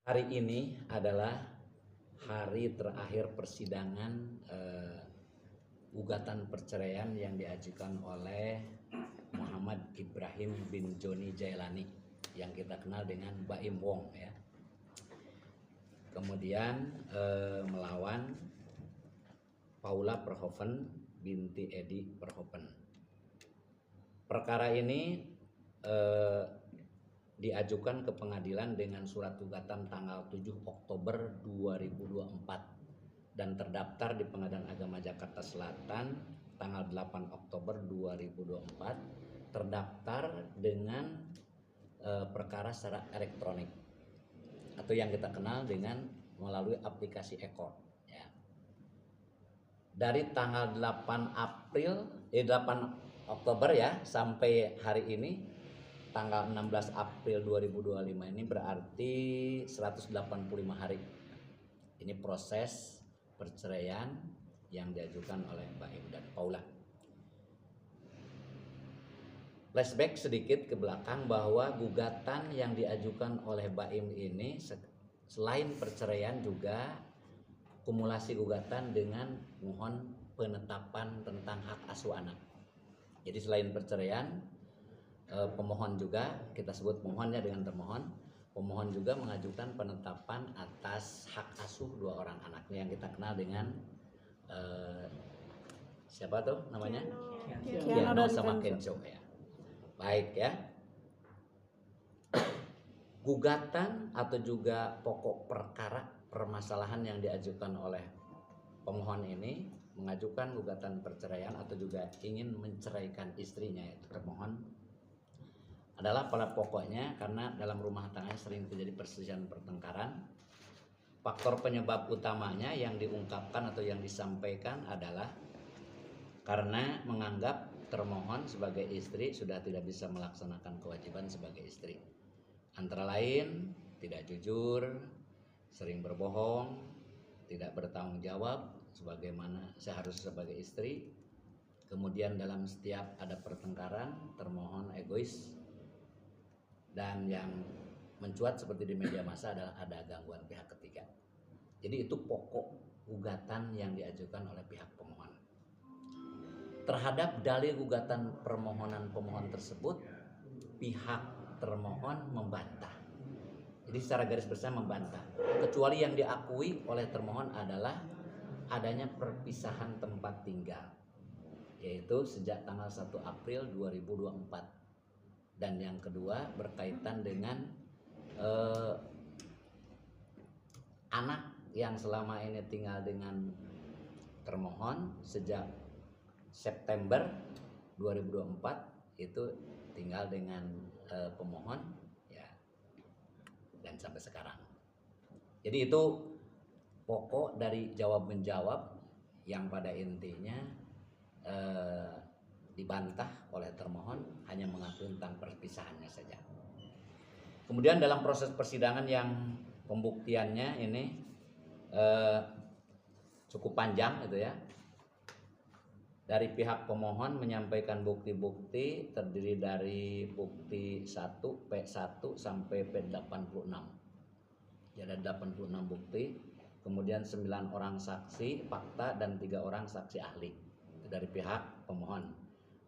Hari ini adalah hari terakhir persidangan gugatan perceraian yang diajukan oleh Muhammad Ibrahim bin Joni Jailani yang kita kenal dengan Baim Wong ya. Kemudian melawan Paula Verhoeven binti Edi Verhoeven. Perkara ini diajukan ke pengadilan dengan surat gugatan tanggal 7 Oktober 2024 dan terdaftar di Pengadilan Agama Jakarta Selatan tanggal 8 Oktober 2024, terdaftar dengan perkara secara elektronik atau yang kita kenal dengan melalui aplikasi e-court ya. Dari tanggal 8 Oktober ya sampai hari ini tanggal 16 April 2025 ini berarti 185 hari. Ini proses perceraian yang diajukan oleh Baim dan Paula. Flashback sedikit ke belakang bahwa gugatan yang diajukan oleh Baim ini selain perceraian juga kumulasi gugatan dengan mohon penetapan tentang hak asuh anak. Jadi selain perceraian, pemohon juga, kita sebut pemohonnya dengan termohon, pemohon juga mengajukan penetapan atas hak asuh dua orang anaknya yang kita kenal dengan siapa tuh namanya? Kiano sama Kenzo ya. Baik ya. Gugatan atau juga pokok perkara permasalahan yang diajukan oleh pemohon ini mengajukan gugatan perceraian atau juga ingin menceraikan istrinya, yaitu termohon, adalah pada pokoknya karena dalam rumah tangga sering terjadi perselisihan pertengkaran. Faktor penyebab utamanya yang diungkapkan atau yang disampaikan adalah karena menganggap termohon sebagai istri sudah tidak bisa melaksanakan kewajiban sebagai istri. Antara lain tidak jujur, sering berbohong, tidak bertanggung jawab sebagaimana seharusnya sebagai istri. Kemudian dalam setiap ada pertengkaran termohon egois. Dan yang mencuat seperti di media massa adalah ada gangguan pihak ketiga. Jadi itu pokok gugatan yang diajukan oleh pihak pemohon. Terhadap dalil gugatan permohonan pemohon tersebut, pihak termohon membantah. Jadi secara garis besar membantah. Kecuali yang diakui oleh termohon adalah adanya perpisahan tempat tinggal, yaitu sejak tanggal 1 April 2024. Dan yang kedua berkaitan dengan anak yang selama ini tinggal dengan termohon sejak September 2024 itu tinggal dengan pemohon ya, dan sampai sekarang. Jadi itu pokok dari jawab menjawab yang pada intinya dibantah oleh termohon, hanya mengakui tentang perpisahannya saja. Kemudian dalam proses persidangan yang pembuktiannya ini cukup panjang gitu ya. Dari pihak pemohon menyampaikan bukti-bukti terdiri dari bukti 1 P1 sampai P86. Jadi ada 86 bukti, kemudian 9 orang saksi fakta dan 3 orang saksi ahli dari pihak pemohon.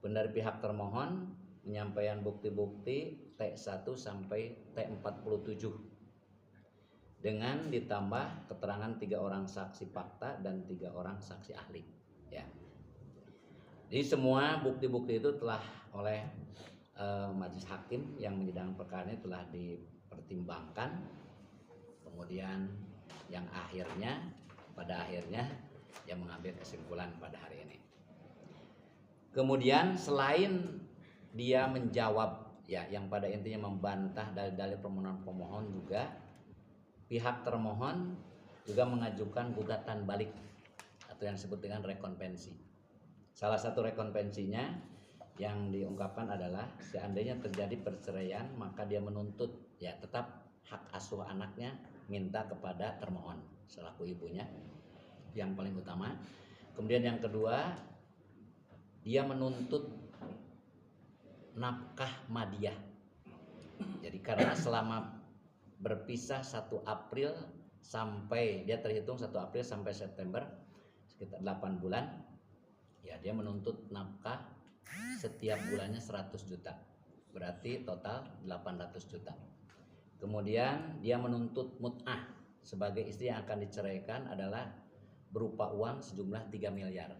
Dari pihak termohon menyampaikan bukti-bukti T1 sampai T47 dengan ditambah keterangan 3 orang saksi fakta dan 3 orang saksi ahli ya. Jadi semua bukti-bukti itu telah oleh majelis hakim yang menyidangkan perkara ini telah dipertimbangkan, kemudian yang pada akhirnya yang mengambil kesimpulan pada hari ini. Kemudian selain dia menjawab ya yang pada intinya membantah dalil-dalil permohonan pemohon, juga pihak termohon juga mengajukan gugatan balik atau yang disebut dengan rekonvensi. Salah satu rekonvensinya yang diungkapkan adalah seandainya terjadi perceraian maka dia menuntut ya tetap hak asuh anaknya minta kepada termohon selaku ibunya yang paling utama. Kemudian yang kedua, dia menuntut nafkah madiah. Jadi karena selama berpisah 1 April sampai dia terhitung 1 April sampai September sekitar 8 bulan. Ya, dia menuntut nafkah setiap bulannya 100 juta. Berarti total 800 juta. Kemudian dia menuntut mut'ah sebagai istri yang akan diceraikan adalah berupa uang sejumlah 3 miliar.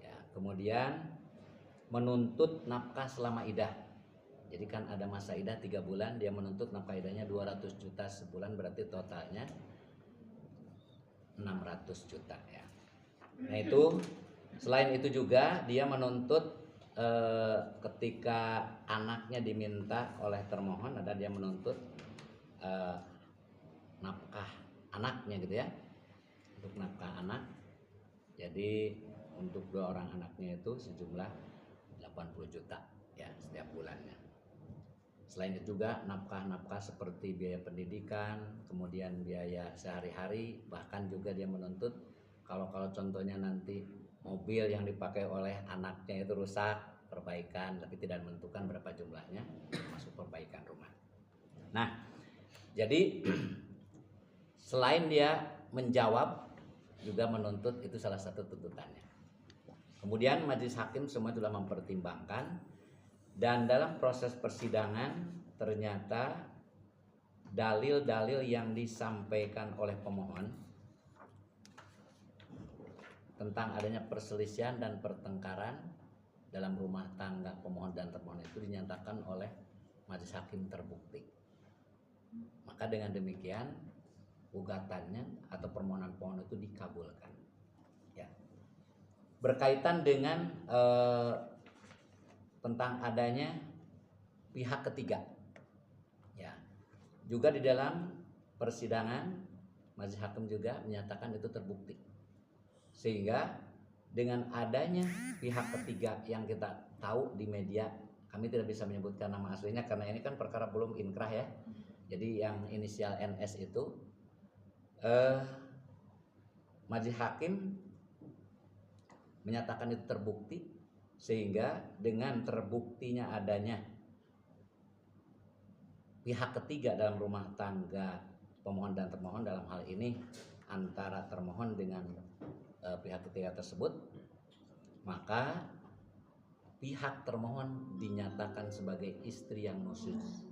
Ya, kemudian menuntut nafkah selama idah. Jadi kan ada masa idah 3 bulan, dia menuntut nafkah idahnya 200 juta sebulan, berarti totalnya 600 juta ya. Nah itu, selain itu juga dia menuntut ketika anaknya diminta oleh termohon, ada dia menuntut nafkah anaknya gitu ya, untuk nafkah anak. Jadi untuk 2 orang anaknya itu sejumlah 80 juta ya setiap bulannya. Selain itu juga nafkah-nafkah seperti biaya pendidikan, kemudian biaya sehari-hari, bahkan juga dia menuntut kalau contohnya nanti mobil yang dipakai oleh anaknya itu rusak, perbaikan, tapi tidak menentukan berapa jumlahnya, termasuk perbaikan rumah. Nah, jadi selain dia menjawab, juga menuntut, itu salah satu tuntutannya. Kemudian majelis hakim semua telah mempertimbangkan, dan dalam proses persidangan ternyata dalil-dalil yang disampaikan oleh pemohon tentang adanya perselisihan dan pertengkaran dalam rumah tangga pemohon dan termohon itu dinyatakan oleh majelis hakim terbukti. Maka dengan demikian gugatannya atau permohonan pemohon itu dikabulkan. Ya. Berkaitan dengan tentang adanya pihak ketiga. Ya. Juga di dalam persidangan majelis hakim juga menyatakan itu terbukti. Sehingga dengan adanya pihak ketiga yang kita tahu di media, kami tidak bisa menyebutkan nama aslinya karena ini kan perkara belum inkrah ya. Jadi yang inisial NS itu majelis hakim menyatakan itu terbukti, sehingga dengan terbuktinya adanya pihak ketiga dalam rumah tangga pemohon dan termohon, dalam hal ini antara termohon dengan pihak ketiga tersebut, maka pihak termohon dinyatakan sebagai istri yang nusyuz.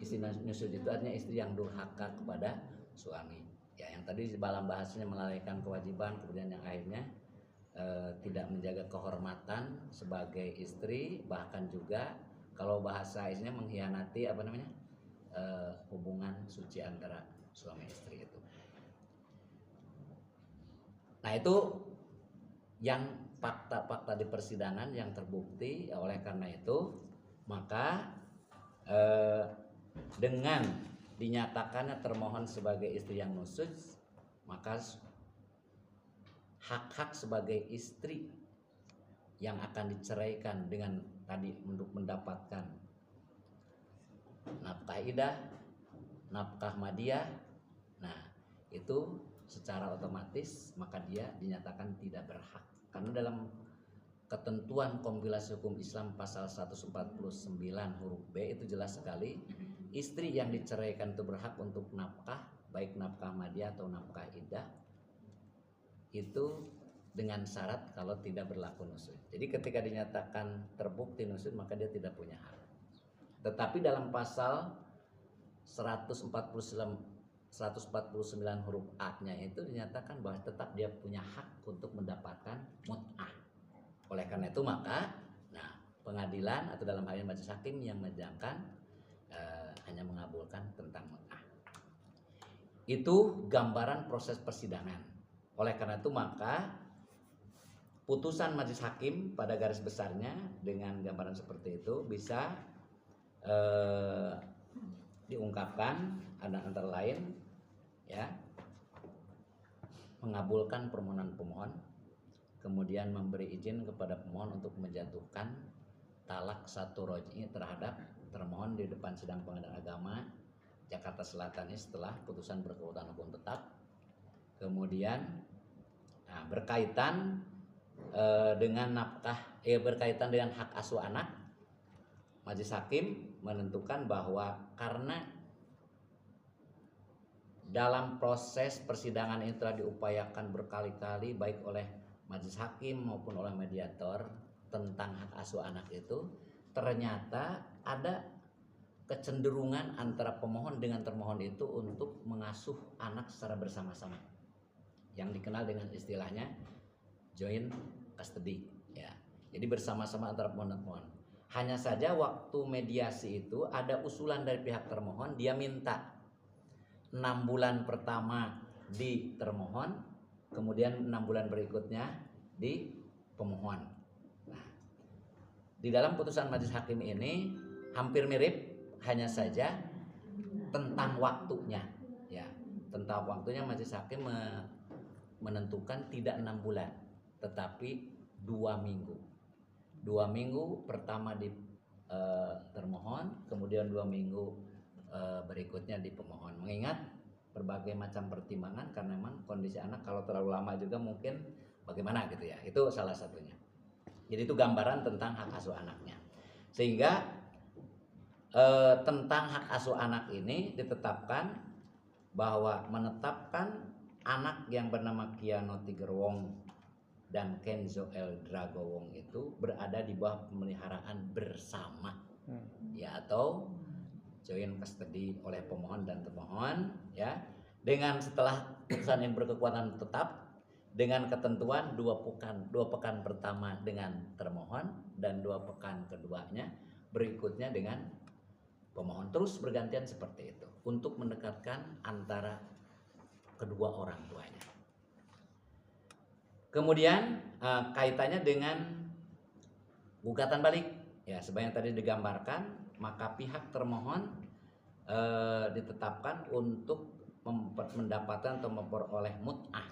Istri nusyuz itu artinya istri yang durhaka kepada suami. Ya, yang tadi dalam bahasanya melalaikan kewajiban, kemudian yang akhirnya tidak menjaga kehormatan sebagai istri, bahkan juga kalau bahasa istrinya mengkhianati hubungan suci antara suami istri itu. Nah itu yang fakta-fakta di persidangan yang terbukti. Oleh karena itu maka dengan dinyatakannya termohon sebagai istri yang nusyuz, maka hak-hak sebagai istri yang akan diceraikan dengan tadi untuk mendapatkan nafkah idah, nafkah madiah, nah itu secara otomatis maka dia dinyatakan tidak berhak, karena dalam ketentuan kompilasi hukum Islam pasal 149 huruf B itu jelas sekali, istri yang diceraikan itu berhak untuk nafkah, baik nafkah madiah atau nafkah idah, itu dengan syarat kalau tidak berlaku nusyuz. Jadi ketika dinyatakan terbukti nusyuz maka dia tidak punya hak. Tetapi dalam pasal 149 huruf A-nya itu dinyatakan bahwa tetap dia punya hak untuk mendapatkan mut'ah. Oleh karena itu maka pengadilan atau dalam hal ini majelis hakim yang menjangkan hanya mengabulkan tentang mut'ah. Itu gambaran proses persidangan. Oleh karena itu maka putusan majelis hakim pada garis besarnya dengan gambaran seperti itu bisa diungkapkan antara lain ya, mengabulkan permohonan pemohon, kemudian memberi izin kepada pemohon untuk menjatuhkan talak satu roj'i terhadap termohon di depan sidang pengadilan agama Jakarta Selatan ini setelah putusan berkekuatan hukum tetap. Kemudian berkaitan dengan nafkah, berkaitan dengan hak asuh anak, majelis hakim menentukan bahwa karena dalam proses persidangan ini telah diupayakan berkali-kali baik oleh majelis hakim maupun oleh mediator tentang hak asuh anak itu, ternyata ada kecenderungan antara pemohon dengan termohon itu untuk mengasuh anak secara bersama-sama, yang dikenal dengan istilahnya joint custody ya. Jadi bersama-sama antara pemohon dan termohon. Hanya saja waktu mediasi itu ada usulan dari pihak termohon, dia minta 6 bulan pertama di termohon, kemudian 6 bulan berikutnya di pemohon. Nah, di dalam putusan majelis hakim ini hampir mirip, hanya saja tentang waktunya ya. Tentang waktunya majelis hakim menentukan tidak 6 bulan tetapi 2 minggu. 2 minggu pertama di termohon, kemudian 2 minggu berikutnya di pemohon. Mengingat berbagai macam pertimbangan, karena memang kondisi anak kalau terlalu lama juga mungkin bagaimana gitu ya. Itu salah satunya. Jadi itu gambaran tentang hak asuh anaknya. Sehingga tentang hak asuh anak ini ditetapkan bahwa menetapkan anak yang bernama Kiano Tigerwong dan Kenzo L. Dragowong itu berada di bawah pemeliharaan bersama ya, atau joint custody oleh pemohon dan termohon ya, dengan setelah putusan yang berkekuatan tetap dengan ketentuan 2 pekan pertama dengan termohon dan 2 pekan keduanya berikutnya dengan pemohon, terus bergantian seperti itu untuk mendekatkan antara kedua orang tuanya. Kemudian kaitannya dengan gugatan balik ya, sebanyak tadi digambarkan, maka pihak termohon ditetapkan untuk mendapatkan atau memperoleh mut'ah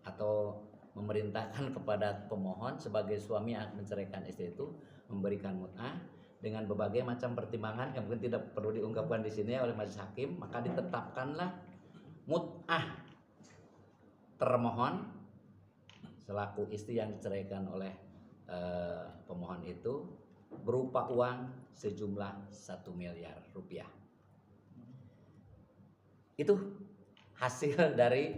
atau memerintahkan kepada pemohon sebagai suami yang menceraikan istri itu memberikan mut'ah dengan berbagai macam pertimbangan yang mungkin tidak perlu diungkapkan di sini oleh majelis hakim. Maka ditetapkanlah mut'ah termohon selaku istri yang diceraikan oleh pemohon itu berupa uang sejumlah 1 miliar rupiah. Itu hasil dari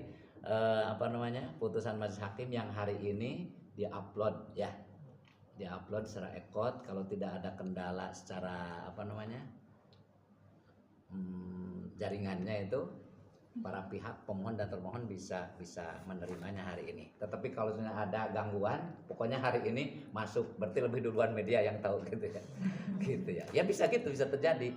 putusan majelis hakim yang hari ini diupload ya, diupload secara ekot. Kalau tidak ada kendala secara jaringannya itu, para pihak pemohon dan termohon bisa menerimanya hari ini. Tetapi kalau ada gangguan, pokoknya hari ini masuk, berarti lebih duluan media yang tahu gitu ya. Gitu ya. Ya bisa gitu, bisa terjadi.